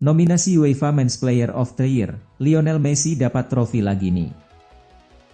Nominasi UEFA Men's Player of the Year, Lionel Messi dapat trofi lagi nih.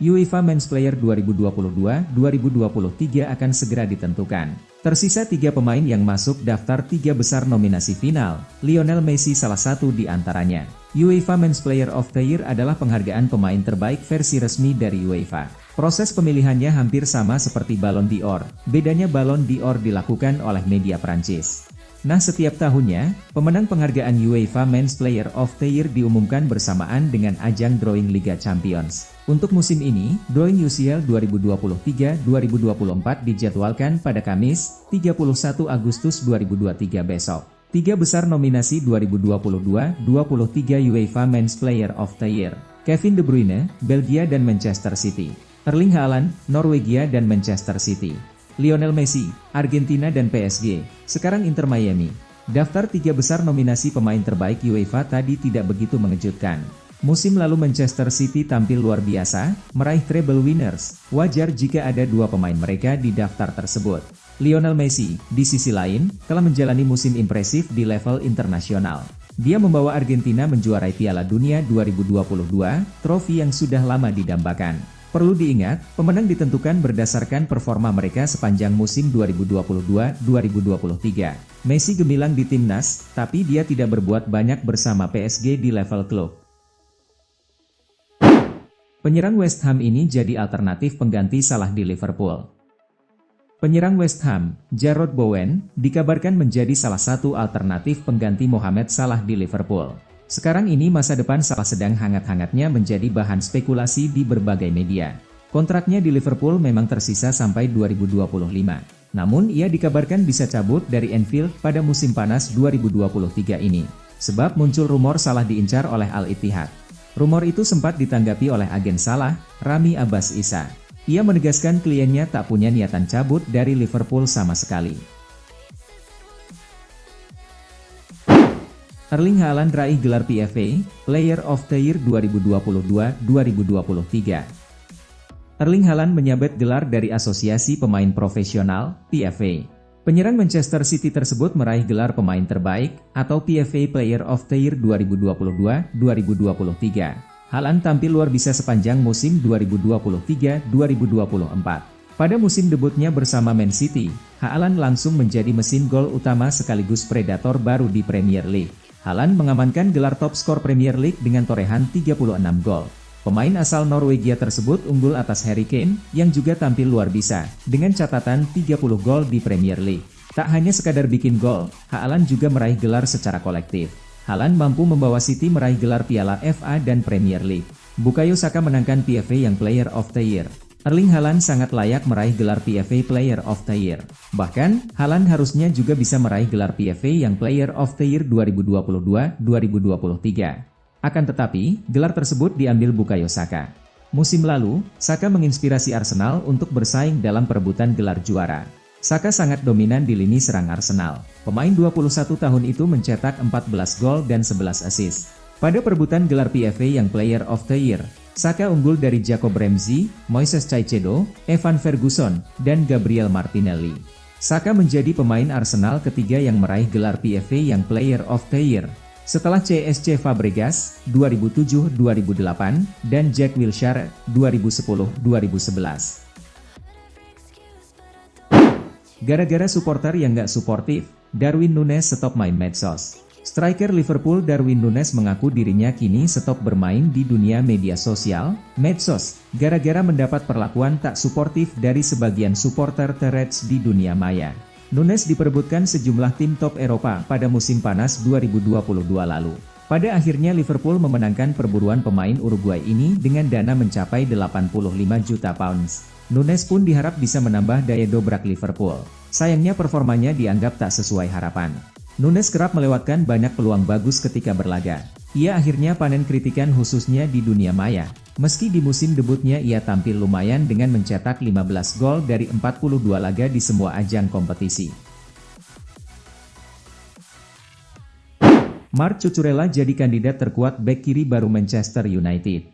UEFA Men's Player 2022-2023 akan segera ditentukan. Tersisa 3 pemain yang masuk daftar 3 besar nominasi final, Lionel Messi salah satu di antaranya. UEFA Men's Player of the Year adalah penghargaan pemain terbaik versi resmi dari UEFA. Proses pemilihannya hampir sama seperti Ballon d'Or, bedanya Ballon d'Or dilakukan oleh media Prancis. Nah, setiap tahunnya, pemenang penghargaan UEFA Men's Player of the Year diumumkan bersamaan dengan ajang drawing Liga Champions. Untuk musim ini, drawing UCL 2023-2024 dijadwalkan pada Kamis, 31 Agustus 2023 besok. 3 besar nominasi 2022-23 UEFA Men's Player of the Year: Kevin De Bruyne, Belgia dan Manchester City; Erling Haaland, Norwegia dan Manchester City; Lionel Messi, Argentina dan PSG, sekarang Inter Miami. Daftar 3 besar nominasi pemain terbaik UEFA tadi tidak begitu mengejutkan. Musim lalu Manchester City tampil luar biasa, meraih treble winners. Wajar jika ada 2 pemain mereka di daftar tersebut. Lionel Messi, di sisi lain, telah menjalani musim impresif di level internasional. Dia membawa Argentina menjuarai Piala Dunia 2022, trofi yang sudah lama didambakan. Perlu diingat, pemenang ditentukan berdasarkan performa mereka sepanjang musim 2022-2023. Messi gemilang di timnas, tapi dia tidak berbuat banyak bersama PSG di level klub. Penyerang West Ham ini jadi alternatif pengganti Salah di Liverpool. Penyerang West Ham, Jarrod Bowen, dikabarkan menjadi salah satu alternatif pengganti Mohamed Salah di Liverpool. Sekarang ini masa depan Salah sedang hangat-hangatnya menjadi bahan spekulasi di berbagai media. Kontraknya di Liverpool memang tersisa sampai 2025. Namun ia dikabarkan bisa cabut dari Anfield pada musim panas 2023 ini. Sebab muncul rumor Salah diincar oleh Al-Ittihad. Rumor itu sempat ditanggapi oleh agen Salah, Rami Abbas Isa. Ia menegaskan kliennya tak punya niatan cabut dari Liverpool sama sekali. Erling Haaland raih gelar PFA Player of the Year 2022-2023. Erling Haaland menyabet gelar dari Asosiasi Pemain Profesional, PFA. Penyerang Manchester City tersebut meraih gelar pemain terbaik, atau PFA Player of the Year 2022-2023. Haaland tampil luar biasa sepanjang musim 2023-2024. Pada musim debutnya bersama Man City, Haaland langsung menjadi mesin gol utama sekaligus predator baru di Premier League. Haaland mengamankan gelar top skor Premier League dengan torehan 36 gol. Pemain asal Norwegia tersebut unggul atas Harry Kane, yang juga tampil luar biasa, dengan catatan 30 gol di Premier League. Tak hanya sekadar bikin gol, Haaland juga meraih gelar secara kolektif. Haaland mampu membawa City meraih gelar Piala FA dan Premier League. Bukayo Saka menangkan PFA yang Player of the Year. Erling Haaland sangat layak meraih gelar PFA Player of the Year. Bahkan, Haaland harusnya juga bisa meraih gelar PFA yang Player of the Year 2022-2023. Akan tetapi, gelar tersebut diambil Bukayo Saka. Musim lalu, Saka menginspirasi Arsenal untuk bersaing dalam perebutan gelar juara. Saka sangat dominan di lini serang Arsenal. Pemain 21 tahun itu mencetak 14 gol dan 11 assist. Pada perebutan gelar PFA yang Player of the Year, Saka unggul dari Jacob Ramsey, Moises Caicedo, Evan Ferguson, dan Gabriel Martinelli. Saka menjadi pemain Arsenal ketiga yang meraih gelar PFA yang Player of the Year, setelah CSC Fabregas 2007-2008 dan Jack Wilshere 2010-2011. Gara-gara supporter yang gak suportif, Darwin Núñez stop main medsos. Striker Liverpool Darwin Núñez mengaku dirinya kini stop bermain di dunia media sosial, medsos, gara-gara mendapat perlakuan tak suportif dari sebagian supporter The Reds di dunia maya. Núñez diperebutkan sejumlah tim top Eropa pada musim panas 2022 lalu. Pada akhirnya Liverpool memenangkan perburuan pemain Uruguay ini dengan dana mencapai 85 juta pounds. Núñez pun diharap bisa menambah daya dobrak Liverpool. Sayangnya performanya dianggap tak sesuai harapan. Núñez kerap melewatkan banyak peluang bagus ketika berlaga. Ia akhirnya panen kritikan khususnya di dunia maya. Meski di musim debutnya ia tampil lumayan dengan mencetak 15 gol dari 42 laga di semua ajang kompetisi. Marc Cucurella jadi kandidat terkuat bek kiri baru Manchester United.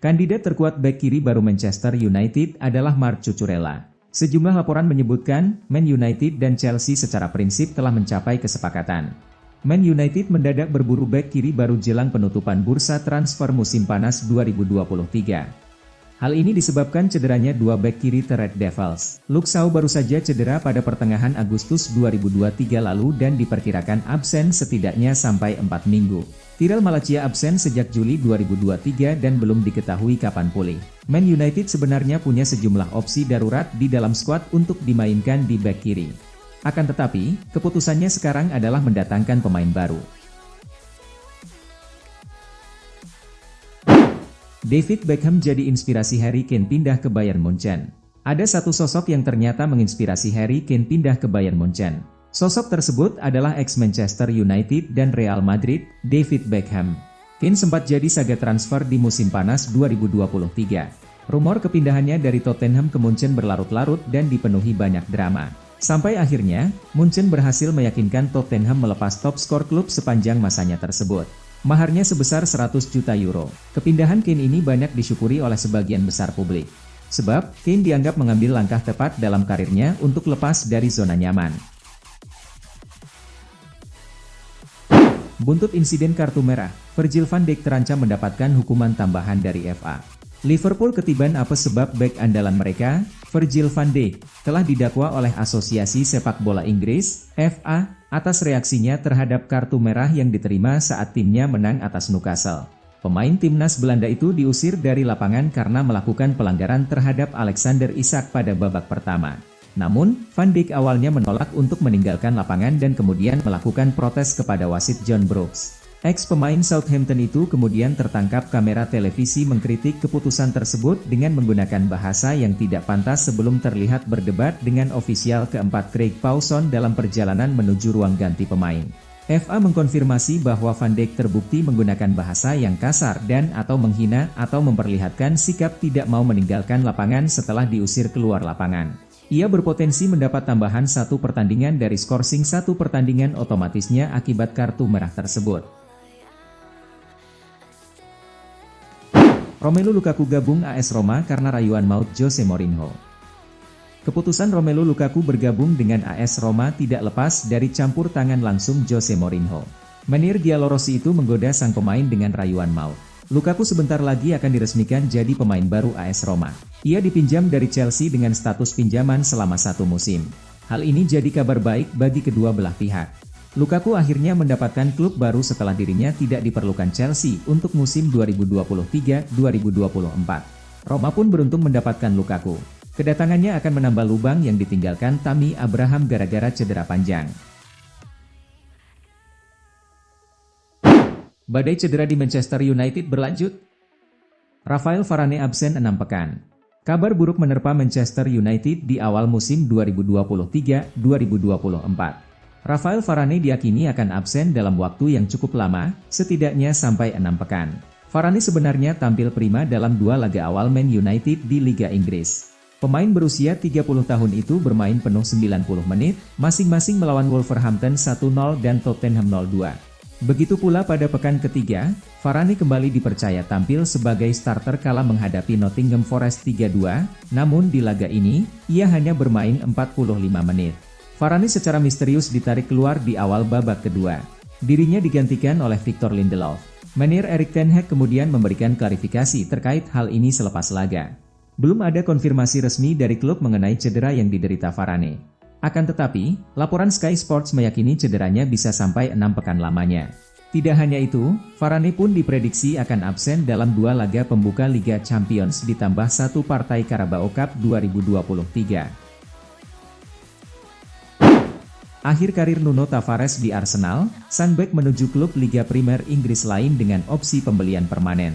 Kandidat terkuat bek kiri baru Manchester United adalah Marc Cucurella. Sejumlah laporan menyebutkan, Man United dan Chelsea secara prinsip telah mencapai kesepakatan. Man United mendadak berburu bek kiri baru jelang penutupan bursa transfer musim panas 2023. Hal ini disebabkan cederanya dua bek kiri The Red Devils. Luke Shaw baru saja cedera pada pertengahan Agustus 2023 lalu dan diperkirakan absen setidaknya sampai 4 minggu. Tyrell Malacia absen sejak Juli 2023 dan belum diketahui kapan pulih. Man United sebenarnya punya sejumlah opsi darurat di dalam skuad untuk dimainkan di bek kiri. Akan tetapi, keputusannya sekarang adalah mendatangkan pemain baru. David Beckham jadi inspirasi Harry Kane pindah ke Bayern Munchen. Ada satu sosok yang ternyata menginspirasi Harry Kane pindah ke Bayern Munchen. Sosok tersebut adalah ex-Manchester United dan Real Madrid, David Beckham. Kane sempat jadi saga transfer di musim panas 2023. Rumor kepindahannya dari Tottenham ke Munchen berlarut-larut dan dipenuhi banyak drama. Sampai akhirnya, Munchen berhasil meyakinkan Tottenham melepas top skor klub sepanjang masanya tersebut. Maharnya sebesar 100 juta euro. Kepindahan Kane ini banyak disyukuri oleh sebagian besar publik. Sebab, Kane dianggap mengambil langkah tepat dalam karirnya untuk lepas dari zona nyaman. Buntut insiden kartu merah, Virgil van Dijk terancam mendapatkan hukuman tambahan dari FA. Liverpool ketiban apes sebab bek andalan mereka, Virgil van Dijk, telah didakwa oleh Asosiasi Sepak Bola Inggris, FA, atas reaksinya terhadap kartu merah yang diterima saat timnya menang atas Newcastle. Pemain timnas Belanda itu diusir dari lapangan karena melakukan pelanggaran terhadap Alexander Isak pada babak pertama. Namun, Van Dijk awalnya menolak untuk meninggalkan lapangan dan kemudian melakukan protes kepada wasit John Brooks. Ex-pemain Southampton itu kemudian tertangkap kamera televisi mengkritik keputusan tersebut dengan menggunakan bahasa yang tidak pantas sebelum terlihat berdebat dengan ofisial keempat Craig Pawson dalam perjalanan menuju ruang ganti pemain. FA mengkonfirmasi bahwa Van Dijk terbukti menggunakan bahasa yang kasar dan atau menghina atau memperlihatkan sikap tidak mau meninggalkan lapangan setelah diusir keluar lapangan. Ia berpotensi mendapat tambahan 1 pertandingan dari skorsing 1 pertandingan otomatisnya akibat kartu merah tersebut. Romelu Lukaku gabung AS Roma karena rayuan maut Jose Mourinho. Keputusan Romelu Lukaku bergabung dengan AS Roma tidak lepas dari campur tangan langsung Jose Mourinho. Menir Giallorossi itu menggoda sang pemain dengan rayuan maut. Lukaku sebentar lagi akan diresmikan jadi pemain baru AS Roma. Ia dipinjam dari Chelsea dengan status pinjaman selama 1 musim. Hal ini jadi kabar baik bagi kedua belah pihak. Lukaku akhirnya mendapatkan klub baru setelah dirinya tidak diperlukan Chelsea untuk musim 2023-2024. Roma pun beruntung mendapatkan Lukaku. Kedatangannya akan menambah lubang yang ditinggalkan Tammy Abraham gara-gara cedera panjang. Badai cedera di Manchester United berlanjut. Rafael Varane absen 6 pekan. Kabar buruk menerpa Manchester United di awal musim 2023-2024. Rafael Varane diyakini akan absen dalam waktu yang cukup lama, setidaknya sampai 6 pekan. Varane sebenarnya tampil prima dalam 2 laga awal Man United di Liga Inggris. Pemain berusia 30 tahun itu bermain penuh 90 menit, masing-masing melawan Wolverhampton 1-0 dan Tottenham 0-2. Begitu pula pada pekan ketiga, Varane kembali dipercaya tampil sebagai starter kala menghadapi Nottingham Forest 3-2, namun di laga ini, ia hanya bermain 45 menit. Varane secara misterius ditarik keluar di awal babak kedua. Dirinya digantikan oleh Victor Lindelof. Menir Erik ten Hag kemudian memberikan klarifikasi terkait hal ini selepas laga. Belum ada konfirmasi resmi dari klub mengenai cedera yang diderita Varane. Akan tetapi, laporan Sky Sports meyakini cederanya bisa sampai 6 pekan lamanya. Tidak hanya itu, Varane pun diprediksi akan absen dalam 2 laga pembuka Liga Champions ditambah 1 partai Carabao Cup 2023. Akhir karir Nuno Tavares di Arsenal, sang bek menuju klub Liga Primer Inggris lain dengan opsi pembelian permanen.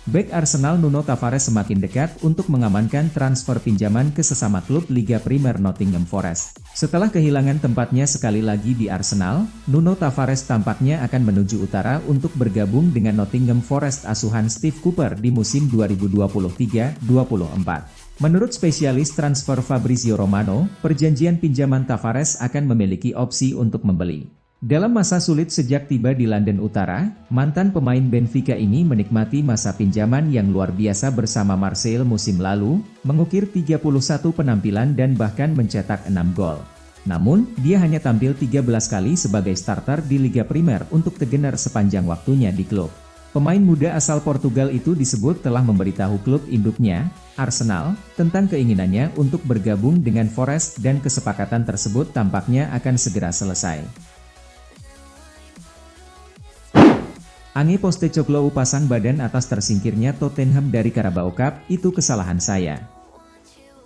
Bek Arsenal Nuno Tavares semakin dekat untuk mengamankan transfer pinjaman ke sesama klub Liga Primer Nottingham Forest. Setelah kehilangan tempatnya sekali lagi di Arsenal, Nuno Tavares tampaknya akan menuju utara untuk bergabung dengan Nottingham Forest asuhan Steve Cooper di musim 2023-24. Menurut spesialis transfer Fabrizio Romano, perjanjian pinjaman Tavares akan memiliki opsi untuk membeli. Dalam masa sulit sejak tiba di London Utara, mantan pemain Benfica ini menikmati masa pinjaman yang luar biasa bersama Marseille musim lalu, mengukir 31 penampilan dan bahkan mencetak 6 gol. Namun, dia hanya tampil 13 kali sebagai starter di Liga Primer untuk Tegener sepanjang waktunya di klub. Pemain muda asal Portugal itu disebut telah memberitahu klub induknya, Arsenal, tentang keinginannya untuk bergabung dengan Forest dan kesepakatan tersebut tampaknya akan segera selesai. Ange Postecoglou pasang badan atas tersingkirnya Tottenham dari Carabao Cup, itu kesalahan saya.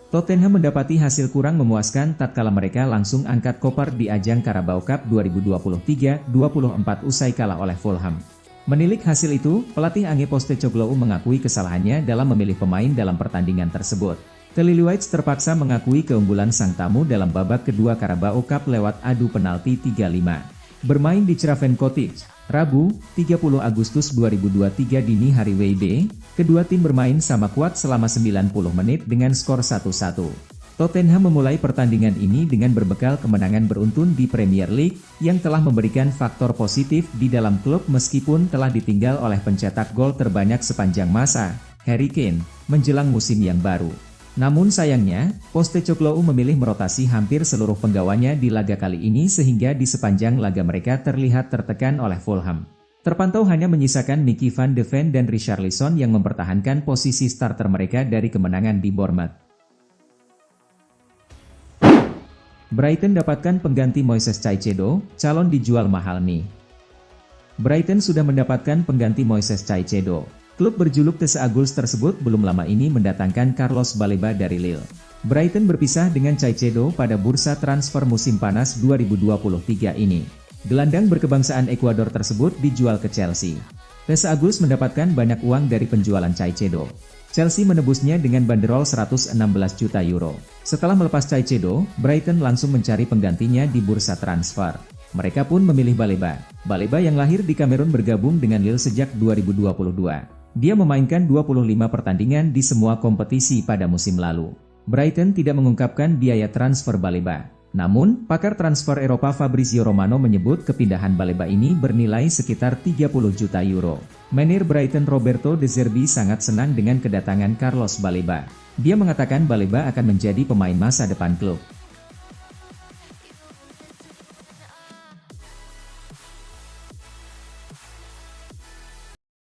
Tottenham mendapati hasil kurang memuaskan tatkala mereka langsung angkat koper di ajang Carabao Cup 2023-24 usai kalah oleh Fulham. Menilik hasil itu, pelatih Ange Postecoglou mengakui kesalahannya dalam memilih pemain dalam pertandingan tersebut. The Lilywhites terpaksa mengakui keunggulan sang tamu dalam babak kedua Carabao Cup lewat adu penalti 3-5. Bermain di Craven Cottage, Rabu, 30 Agustus 2023 dini hari WIB, kedua tim bermain sama kuat selama 90 menit dengan skor 1-1. Tottenham memulai pertandingan ini dengan berbekal kemenangan beruntun di Premier League, yang telah memberikan faktor positif di dalam klub meskipun telah ditinggal oleh pencetak gol terbanyak sepanjang masa, Harry Kane, menjelang musim yang baru. Namun sayangnya, Postecoglou memilih merotasi hampir seluruh penggawanya di laga kali ini sehingga di sepanjang laga mereka terlihat tertekan oleh Fulham. Terpantau hanya menyisakan Mickey van de Ven dan Richarlison yang mempertahankan posisi starter mereka dari kemenangan di Bournemouth. Brighton dapatkan pengganti Moises Caicedo, calon dijual mahal nih. Brighton sudah mendapatkan pengganti Moises Caicedo. Klub berjuluk The Seagulls tersebut belum lama ini mendatangkan Carlos Baleba dari Lille. Brighton berpisah dengan Caicedo pada bursa transfer musim panas 2023 ini. Gelandang berkebangsaan Ekuador tersebut dijual ke Chelsea. The Seagulls mendapatkan banyak uang dari penjualan Caicedo. Chelsea menebusnya dengan banderol 116 juta euro. Setelah melepas Caicedo, Brighton langsung mencari penggantinya di bursa transfer. Mereka pun memilih Baleba. Baleba yang lahir di Kamerun bergabung dengan Lille sejak 2022. Dia memainkan 25 pertandingan di semua kompetisi pada musim lalu. Brighton tidak mengungkapkan biaya transfer Baleba. Namun, pakar transfer Eropa Fabrizio Romano menyebut kepindahan Baleba ini bernilai sekitar 30 juta euro. Manajer Brighton Roberto De Zerbi sangat senang dengan kedatangan Carlos Baleba. Dia mengatakan Baleba akan menjadi pemain masa depan klub.